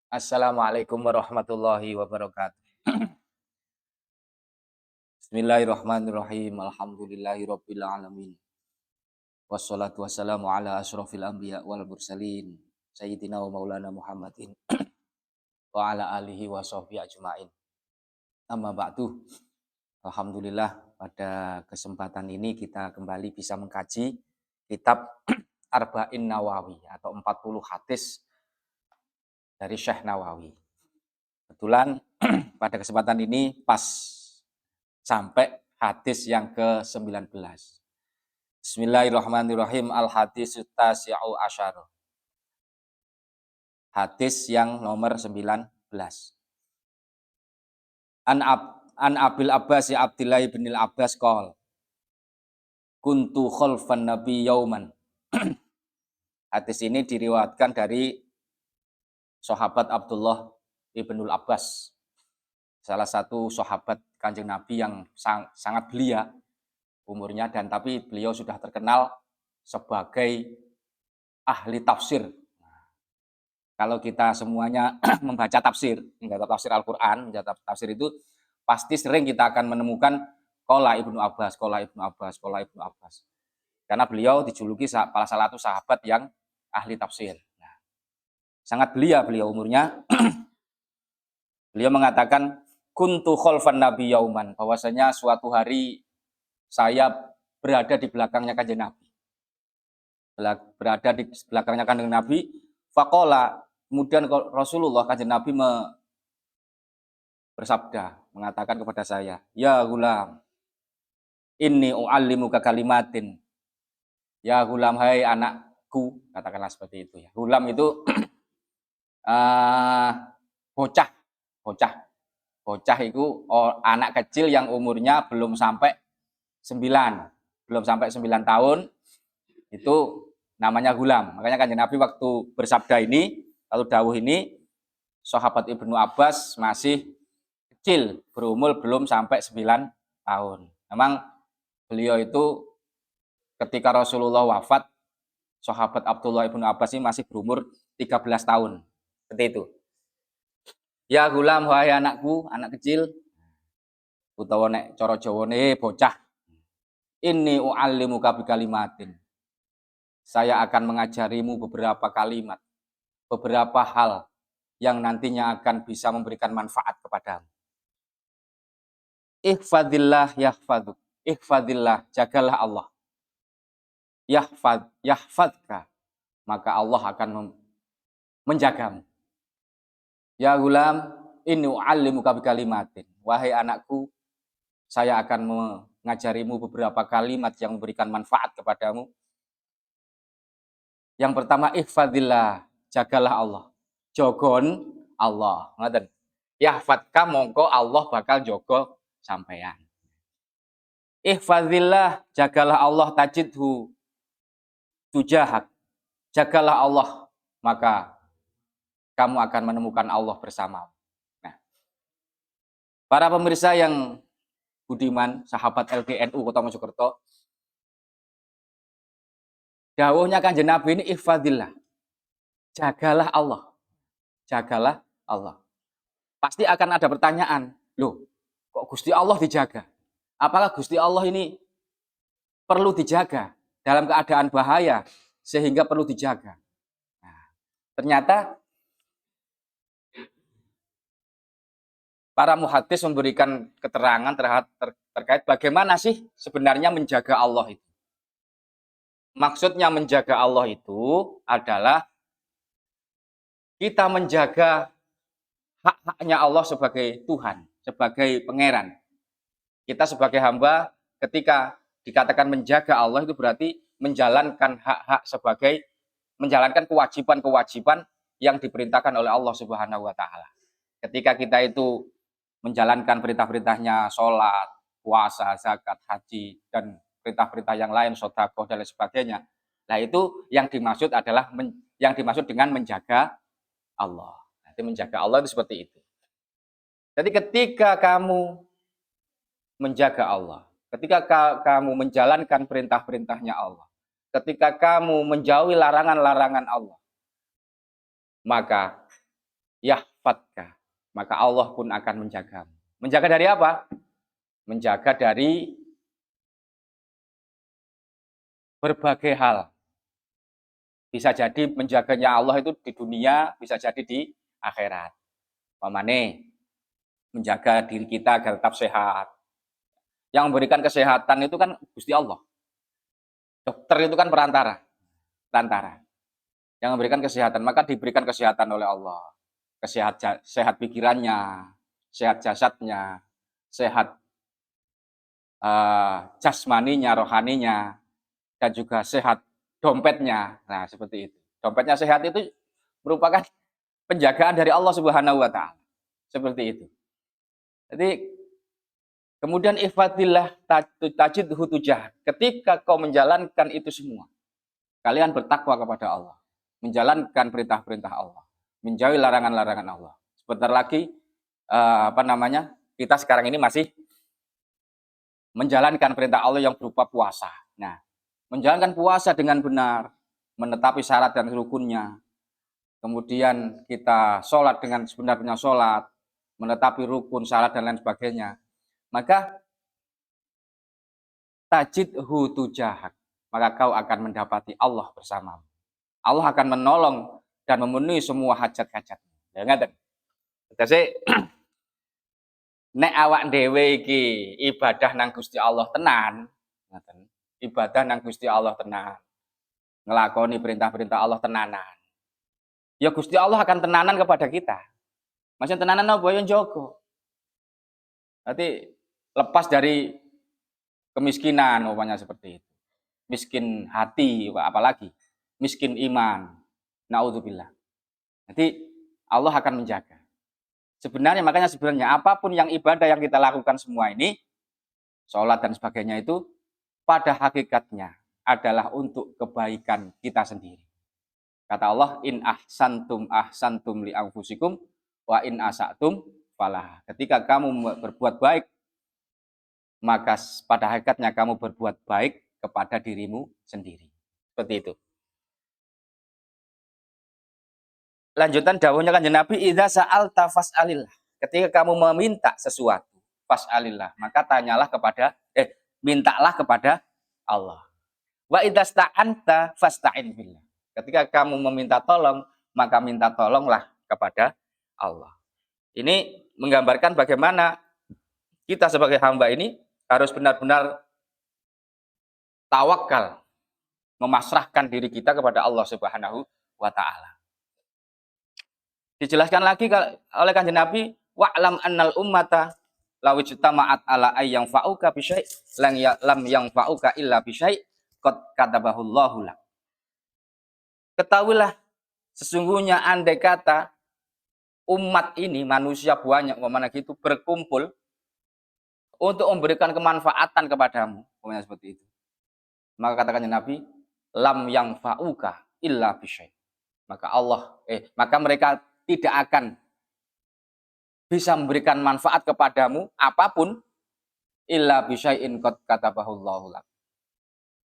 Assalamualaikum warahmatullahi wabarakatuh. Bismillahirrahmanirrahim. Alhamdulillahirabbil alamin. Wassalatu wassalamu ala asyrofil anbiya wal mursalin. Sayyidina wa maulana Muhammadin wa ala alihi wa sahbihi ajmain. Amma ba'du. Alhamdulillah pada kesempatan ini kita kembali bisa mengkaji kitab Arba'in Nawawi atau 40 hadis dari Syekh Nawawi. Kebetulan pada kesempatan ini pas sampai hadis yang ke-19. Bismillahirrahmanirrahim. Al-hadis tasi'u asyar. Hadis yang nomor 19. An Abil Abbas Abdillah bin Abbas qol. Kuntu khalfan nabi yauman. Hadis ini diriwayatkan dari sahabat Abdullah ibnul Abbas, salah satu sahabat Kanjeng Nabi yang sangat belia umurnya, dan tapi beliau sudah terkenal sebagai ahli tafsir. Kalau kita semuanya membaca tafsir Al-Quran, membaca tafsir itu pasti sering kita akan menemukan Qala Ibnu Abbas, Qala Ibnu Abbas, Qala Ibnu Abbas. Karena beliau dijuluki salah satu sahabat yang ahli tafsir. Nah, sangat belia beliau umurnya. Beliau mengatakan kuntu khalfan nabi yauman, bahwasanya suatu hari saya berada di belakangnya Kanjeng Nabi. Berada di belakangnya Kanjeng Nabi, faqala, kemudian Rasulullah Kanjeng Nabi bersabda, mengatakan kepada saya, ya gulam, inni u'allimuka kalimatin. Ya gulam, hai anakku, katakanlah seperti itu ya. Gulam itu bocah itu anak kecil yang umurnya belum sampai 9 tahun, itu namanya gulam. Makanya Kanjeng Nabi waktu bersabda ini, lalu dawuh ini, sahabat Ibnu Abbas masih kecil, berumur belum sampai 9 tahun. Memang beliau itu ketika Rasulullah wafat, sahabat Abdullah Ibnu Abbas ini masih berumur 13 tahun. Seperti itu. Ya gulam, wahai anakku, anak kecil, utawa nek cara Jawane bocah. Inni u'allimuka bikalimatin. Saya akan mengajarimu beberapa kalimat, beberapa hal yang nantinya akan bisa memberikan manfaat kepadamu. Ihfadillah yahfaduk. Ihfadillah, jagalah Allah. Yahfadka, maka Allah akan menjagamu. Ya gulam, inni u'allimuka bikalimatin. Wahai anakku, saya akan mengajarimu beberapa kalimat yang memberikan manfaat kepadamu. Yang pertama, ihfadillah, jagalah Allah. Jogon Allah. Ngaten. Yahfadka, mongko Allah bakal jogo sampean. Ihfadillah, jagalah Allah, tajidhu tujahak. Jagalah Allah, maka kamu akan menemukan Allah bersamamu. Nah, para pemirsa yang budiman, sahabat LDNU Kota Mojokerto, dawuhnya Kanjeng Nabi ini ihfadillah, jagalah Allah. Jagalah Allah. Pasti akan ada pertanyaan, loh, kok Gusti Allah dijaga? Apakah Gusti Allah ini perlu dijaga dalam keadaan bahaya sehingga perlu dijaga? Nah, ternyata para muhadis memberikan keterangan terkait bagaimana sih sebenarnya menjaga Allah itu. Maksudnya menjaga Allah itu adalah kita menjaga hak-haknya Allah sebagai Tuhan, sebagai pangeran. Kita sebagai hamba ketika dikatakan menjaga Allah itu berarti menjalankan hak-hak sebagai menjalankan kewajiban-kewajiban yang diperintahkan oleh Allah Subhanahu wa taala. Ketika kita itu menjalankan perintah-perintahnya, sholat, puasa, zakat, haji, dan perintah-perintah yang lain, sedekah dan lain sebagainya. Nah, itu yang dimaksud adalah yang dimaksud dengan menjaga Allah. Nanti menjaga Allah itu seperti itu. Jadi ketika kamu menjaga Allah, ketika kamu menjalankan perintah-perintahnya Allah, ketika kamu menjauhi larangan-larangan Allah, maka yahfatka, maka Allah pun akan menjagamu. Menjaga dari apa? Menjaga dari berbagai hal. Bisa jadi menjaganya Allah itu di dunia, bisa jadi di akhirat. Pamane menjaga diri kita agar tetap sehat. Yang memberikan kesehatan itu kan Gusti Allah. Dokter itu kan perantara. Yang memberikan kesehatan, maka diberikan kesehatan oleh Allah. Sehat pikirannya, sehat jasadnya, sehat jasmaninya, rohaninya, dan juga sehat dompetnya. Nah, seperti itu. Dompetnya sehat itu merupakan penjagaan dari Allah Subhanahu wa taala. Seperti itu. Jadi kemudian ihfatillah tajidhu tujah. Ketika kau menjalankan itu semua, kalian bertakwa kepada Allah, menjalankan perintah-perintah Allah, menjauhi larangan-larangan Allah. Sebentar lagi kita sekarang ini masih menjalankan perintah Allah yang berupa puasa. Nah, menjalankan puasa dengan benar, menetapi syarat dan rukunnya, kemudian kita sholat dengan sebenar-benarnya sholat, menetapi rukun, syarat, dan lain sebagainya, maka tajidhu tujahak, maka kau akan mendapati Allah bersamamu. Allah akan menolong dan memenuhi semua hajat-hajatmu. Ya ngaten. Tegese nek awak dhewe iki ibadah nang Gusti Allah tenan, ngaten. Ibadah nang Gusti Allah tenan, ngelakoni perintah-perintah Allah tenanan. Ya Gusti Allah akan tenanan kepada kita. Maksudnya tenanan apa yang jogo. Berarti lepas dari kemiskinan umpamanya seperti itu. Miskin hati apalagi, miskin iman. Naudzubillah. Nanti Allah akan menjaga. Sebenarnya apapun yang ibadah yang kita lakukan semua ini, sholat dan sebagainya itu pada hakikatnya adalah untuk kebaikan kita sendiri. Kata Allah, in ahsantum li anfusikum wa in asatum falah. Ketika kamu berbuat baik, maka pada hakikatnya kamu berbuat baik kepada dirimu sendiri. Seperti itu. Lanjutan dawuhnya Kanjeng Nabi, idza sa'alta fas'alillah. Ketika kamu meminta sesuatu, fas'alillah, maka mintalah kepada Allah. Wa idza sta'anta fasta'in billah. Ketika kamu meminta tolong, maka minta tolonglah kepada Allah. Ini menggambarkan bagaimana kita sebagai hamba ini harus benar-benar tawakal, memasrahkan diri kita kepada Allah Subhanahu wa taala. Dijelaskan lagi oleh Kanjeng Nabi, wa'lam annal ummata law ijtama'at ala ayyang fa'uka bi syai' lam yang fa'uka illa bi syai' qad katabahullahu lak. Ketahuilah sesungguhnya andai kata umat ini manusia banyak umpamanya gitu berkumpul untuk memberikan kemanfaatan kepadamu, umpamanya seperti itu. Maka katakannya Nabi, lam yang fa'uka illa bi syai'. Maka mereka tidak akan bisa memberikan manfaat kepadamu apapun illa bisyai'in qad katabahullahu lak.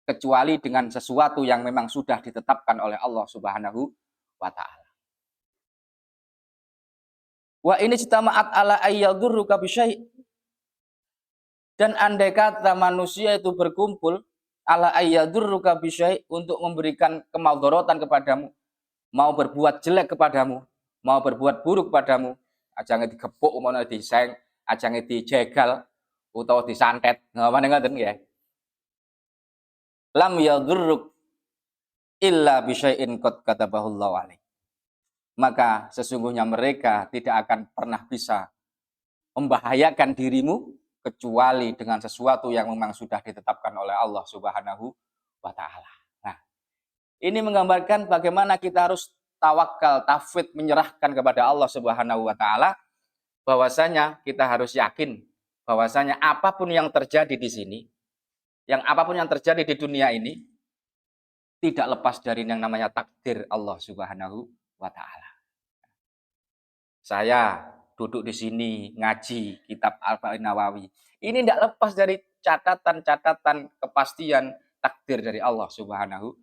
Kecuali dengan sesuatu yang memang sudah ditetapkan oleh Allah Subhanahu wa taala. Wa ini ijtama'at ala ayyadurruka bisyai'. Dan andai kata manusia itu berkumpul ala ayyadurruka bisyai' untuk memberikan kemaudharatan kepadamu, mau berbuat jelek kepadamu, mau berbuat buruk padamu, ajange digepuk umpama diseng, ajange dijegal utawa disantet. Ngene ngoten nggih. Lam yadurruk illa bisyai'in qad katabahullahu alaik. Maka sesungguhnya mereka tidak akan pernah bisa membahayakan dirimu kecuali dengan sesuatu yang memang sudah ditetapkan oleh Allah Subhanahu wa taala. Nah, ini menggambarkan bagaimana kita harus tawakal, tafwid, menyerahkan kepada Allah Subhanahu wa taala, bahwasanya kita harus yakin bahwasanya apapun yang terjadi di sini, apapun yang terjadi di dunia ini tidak lepas dari yang namanya takdir Allah Subhanahu wa taala. Saya duduk di sini ngaji kitab Arba'in Nawawi. Ini tidak lepas dari catatan-catatan kepastian takdir dari Allah Subhanahu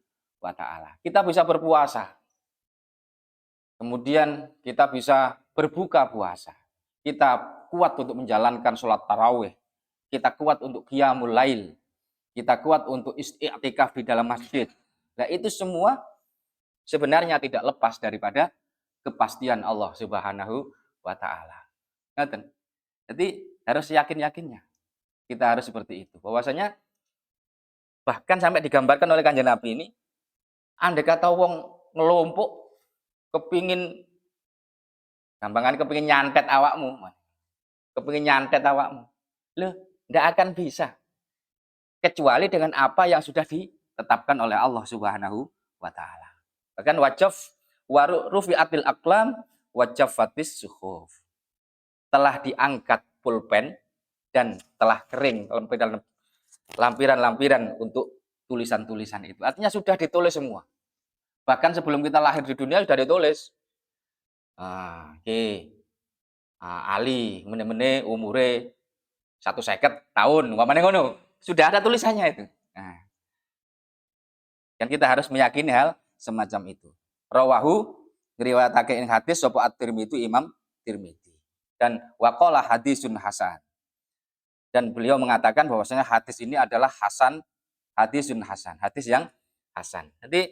wa taala. Kita bisa berpuasa. Kemudian kita bisa berbuka puasa. Kita kuat untuk menjalankan sholat tarawih. Kita kuat untuk qiyamul lail. Kita kuat untuk i'tikaf di dalam masjid. Nah, itu semua sebenarnya tidak lepas daripada kepastian Allah Subhanahu wa taala. Jadi harus yakin-yakinnya. Kita harus seperti itu. Bahwasanya bahkan sampai digambarkan oleh Kanjeng Nabi ini, andai kata wong ngelompok kepingin kepingin nyantet awakmu. Kepingin nyantet awakmu. Loh, ndak akan bisa. Kecuali dengan apa yang sudah ditetapkan oleh Allah Subhanahu wa taala. Bahkan rufi'atil aqlam wajaffatis suhuf. Telah diangkat pulpen dan telah kering lampiran-lampiran untuk tulisan-tulisan itu. Artinya sudah ditulis semua. Bahkan sebelum kita lahir di dunia sudah ditulis. Ali mene-mene umure 150 tahun, umpamane ngono. Sudah ada tulisannya itu. Nah, dan kita harus meyakini hal semacam itu. Rawahu ngriwayatake ing hadis sapa At-Tirmidzi Imam Tirmidzi. Dan waqala hadisun hasan. Dan beliau mengatakan bahwasanya hadis ini adalah hasan, hadisun hasan, hadis yang hasan. Jadi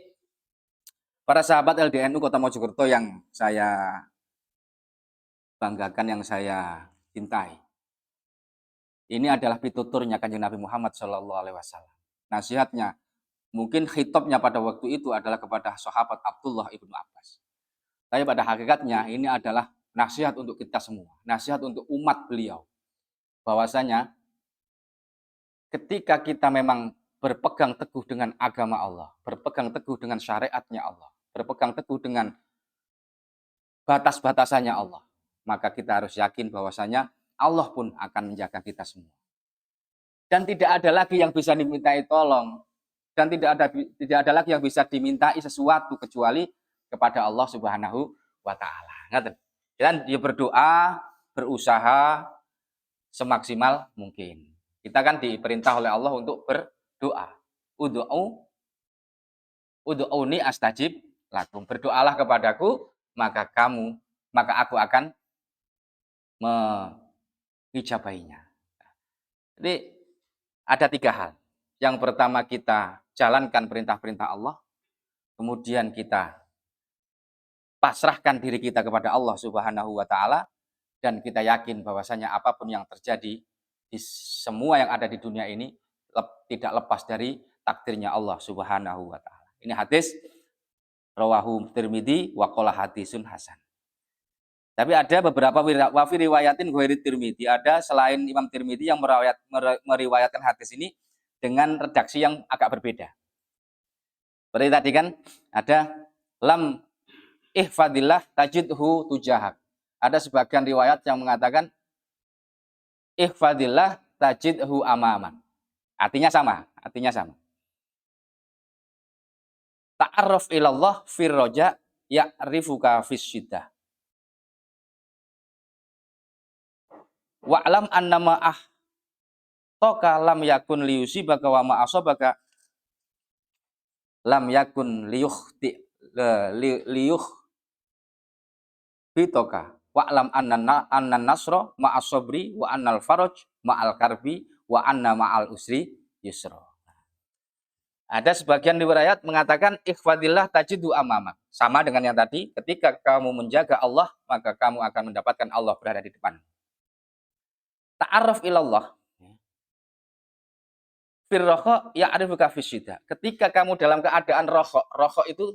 para sahabat LDNU Kota Mojokerto yang saya banggakan, yang saya cintai. Ini adalah pituturnya Kanjeng Nabi Muhammad SAW. Nasihatnya, mungkin khitabnya pada waktu itu adalah kepada sahabat Abdullah ibnu Abbas. Tapi pada hakikatnya ini adalah nasihat untuk kita semua. Nasihat untuk umat beliau. Bahwasanya ketika kita memang berpegang teguh dengan agama Allah, berpegang teguh dengan syariatnya Allah, berpegang teguh dengan batas-batasannya Allah, maka kita harus yakin bahwasanya Allah pun akan menjaga kita semua. Dan tidak ada lagi yang bisa dimintai tolong, dan tidak ada lagi yang bisa dimintai sesuatu kecuali kepada Allah Subhanahu wa taala. Dan dia berdoa, berusaha semaksimal mungkin. Kita kan diperintah oleh Allah untuk berdoa. Ud'uni astajib lakum. Berdoalah kepadaku, maka aku akan mengijabainya. Jadi ada 3 hal. Yang pertama, kita jalankan perintah-perintah Allah. Kemudian kita pasrahkan diri kita kepada Allah Subhanahu wa taala, dan kita yakin bahwasanya apapun yang terjadi di semua yang ada di dunia ini tidak lepas dari takdirnya Allah Subhanahu wa taala. Ini hadis rawahu Tirmidzi wa qala hadisun hasan. Tapi ada beberapa wafi riwayatin ghairi Tirmidzi, ada selain Imam Tirmidzi yang meriwayatkan hadis ini dengan redaksi yang agak berbeda. Seperti tadi kan ada lam ihfadillah tajidhu tujahak. Ada sebagian riwayat yang mengatakan ihfadillah tajidhu amaman. Artinya sama. Ta'arraf ilallah fir roja ya'rifuka fis syiddah. Wa'lam annama toka lam yakun liyusibaka wa ma asabaka lam yakun liyuh bitoka. Wa'lam annan nasra ma'as sabri wa annal faraj ma'al karbi wa anna ma'al usri yusra. Ada sebagian riwayat mengatakan ikhfadillah tajidu amamak. Sama dengan yang tadi, ketika kamu menjaga Allah, maka kamu akan mendapatkan Allah berada di depan. Ta'arraf ilallah firroho ya'rifuka fisyida. Ketika kamu dalam keadaan roho itu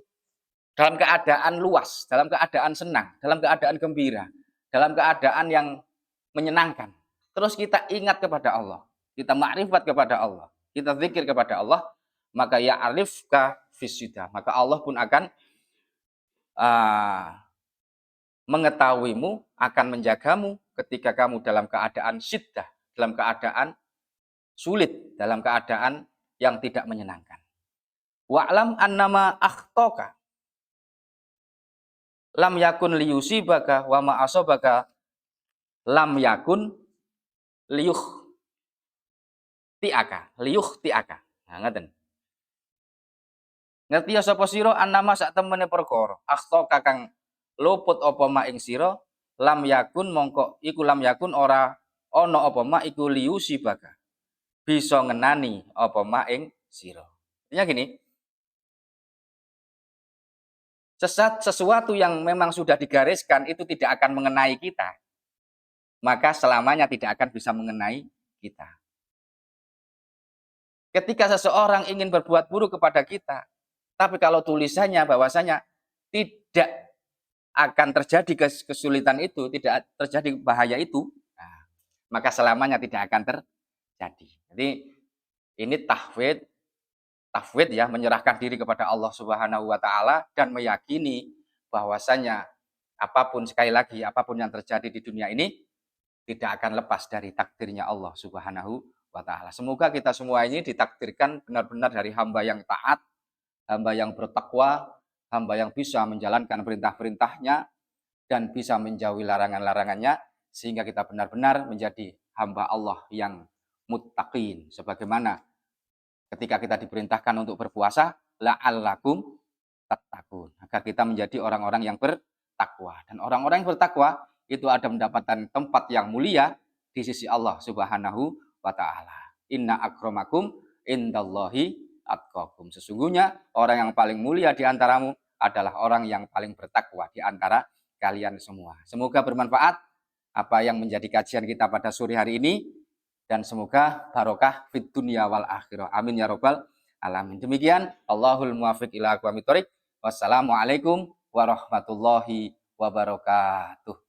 dalam keadaan luas, dalam keadaan senang, dalam keadaan gembira, dalam keadaan yang menyenangkan. Terus kita ingat kepada Allah, kita makrifat kepada Allah, kita zikir kepada Allah, maka ya'rifka fisyida. Maka Allah pun akan mengetahuimu, akan menjagamu ketika kamu dalam keadaan syiddah, dalam keadaan sulit, dalam keadaan yang tidak menyenangkan. Wa'lam annama akhtoka lam yakun liyusibaka wa ma asabaka lam yakun liyuh tiaka. Nah, ngaten. Ngerti ya sapa sira annama sak temene perkara akhtoka kang luput apa ma ing sira lam yakun mongko iku lam yakun ora ana apa ma iku liusibaka bisa ngenani apa ma ing sira. Artinya gini, sesuatu yang memang sudah digariskan itu tidak akan mengenai kita, maka selamanya tidak akan bisa mengenai kita. Ketika seseorang ingin berbuat buruk kepada kita, tapi kalau tulisannya bahwasanya tidak akan terjadi kesulitan itu, tidak terjadi bahaya itu, nah, maka selamanya tidak akan terjadi. Jadi ini tafwid ya, menyerahkan diri kepada Allah Subhanahu wa taala dan meyakini bahwasanya apapun sekali lagi apapun yang terjadi di dunia ini tidak akan lepas dari takdirnya Allah Subhanahu wa taala. Semoga kita semua ini ditakdirkan benar-benar dari hamba yang taat, hamba yang bertakwa, hamba yang bisa menjalankan perintah-perintahnya dan bisa menjauhi larangan-larangannya sehingga kita benar-benar menjadi hamba Allah yang muttaqin. Sebagaimana ketika kita diperintahkan untuk berpuasa, la'allakum tattaqun. Agar kita menjadi orang-orang yang bertakwa. Dan orang-orang yang bertakwa itu ada mendapatkan tempat yang mulia di sisi Allah Subhanahu wa taala. Inna akramakum indallahi atqakum. Sesungguhnya orang yang paling mulia di antaramu adalah orang yang paling bertakwa di antara kalian semua. Semoga bermanfaat apa yang menjadi kajian kita pada sore hari ini dan semoga barokah fid dunya wal akhirah. Amin ya rabbal alamin. Demikian Allahul muwaffiq ila aqwamit thoriq. Wassalamualaikum warahmatullahi wabarakatuh.